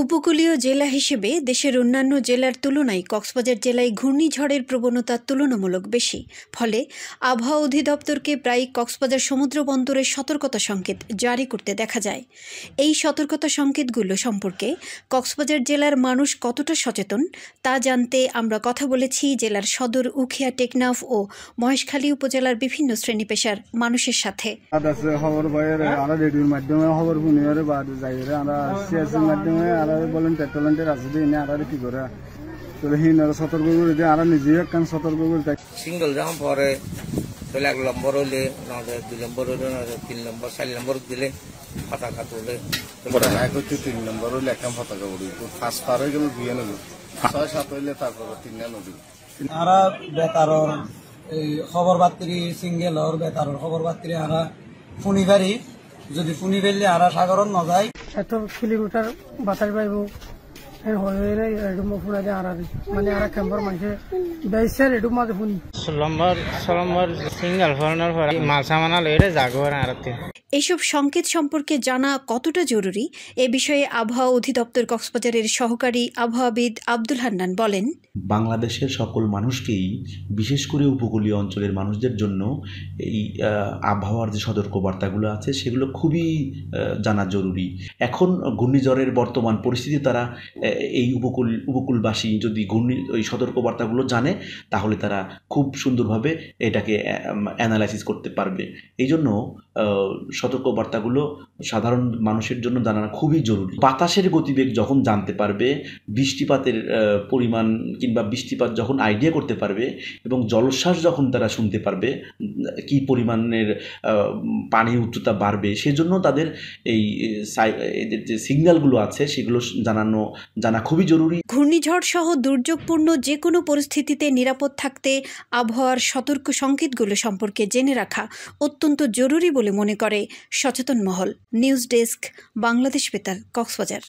উপকূলীয় জেলা হিসেবে দেশের অন্যান্য জেলার তুলনায় কক্সবাজার জেলায় ঘূর্ণিঝড়ের প্রবণতা তুলনামূলক বেশি। ফলে আবহাওয়া অধিদপ্তরকে প্রায় কক্সবাজার সমুদ্র বন্দরের সতর্কতা সংকেত জারি করতে দেখা যায়। এই সতর্কতা সংকেতগুলো সম্পর্কে কক্সবাজার জেলার মানুষ কতটা সচেতন তা জানতে আমরা কথা বলেছি জেলার সদর, উখিয়া, টেকনাফ ও মহেশখালী উপজেলার বিভিন্ন শ্রেণী পেশার মানুষের সাথে। ভলেন্টিয়ার আছে কি করে সতর্ক করে দিয়ে নিজে একখান সতর্ক করে সিঙ্গল যখন পরে তাহলে 1 নম্বর হইলে 2 নম্বর হইলে 3 নম্বর 4 নম্বর দিলে পতাকা তুলে 3 নম্বর হইলে একটা পতাকা উড়ি ফার্স্ট পার হয়ে গেল 2 নদী 6-7 হইলে তারপর 3 নদী আরা বেতারর এই খবর বার্তি সিঙ্গেল আর বেতারর খবর বার্তি আরা ফুনি বাড়ি যদি ফুনি বেললে আরা সাগরন ন যায় এত কিলোমিটার বাতাস পাইব মানে আর ক্যাম্পার মানুষে বেসের এটু মাঝে ফুনি সলম্বর সিঙ্গেল ফরেনার মাল সামানা লইরে যাগো আরতে। এসব সংকেত সম্পর্কে জানা কতটা জরুরি এ বিষয়ে আবহাওয়া অধিদপ্তর কক্সবাজারের সহকারী আবহাওয়াবিদ আব্দুল হান্নান বলেন, বাংলাদেশের সকল মানুষকেই, বিশেষ করে উপকূলীয় অঞ্চলের মানুষদের জন্য এই আবহাওয়ার যে সতর্কবার্তাগুলো আছে সেগুলো খুবই জানা জরুরি। এখন ঘূর্ণিঝড়ের বর্তমান পরিস্থিতি তারা এই উপকূলবাসী যদি ওই সতর্কবার্তাগুলো জানে তাহলে তারা খুব সুন্দরভাবে এটাকে অ্যানালাইসিস করতে পারবে। এই জন্য সতর্কবার্তাগুলো সাধারণ মানুষের জন্য জানা খুবই জরুরি। বাতাসের গতিবেগ যখন জানতে পারবে, বৃষ্টিপাতের পরিমাণ কিংবা বৃষ্টিপাত যখন আইডিয়া করতে পারবে এবং জলোচ্ছ্বাস যখন তারা শুনতে পারবে কি পরিমাণের পানির উচ্চতা বাড়বে, সেজন্য তাদের এদের যে সিগন্যালগুলো আছে সেগুলো জানা খুবই জরুরি। ঘূর্ণিঝড় সহ দুর্যোগপূর্ণ যে কোনো পরিস্থিতিতে নিরাপদ থাকতে আবহাওয়ার সতর্ক সংকেতগুলো সম্পর্কে জেনে রাখা অত্যন্ত জরুরি বলে মনে করে সচেতন মহল। নিউজ ডেস্ক, বাংলাদেশ বেতার, কক্সবাজার।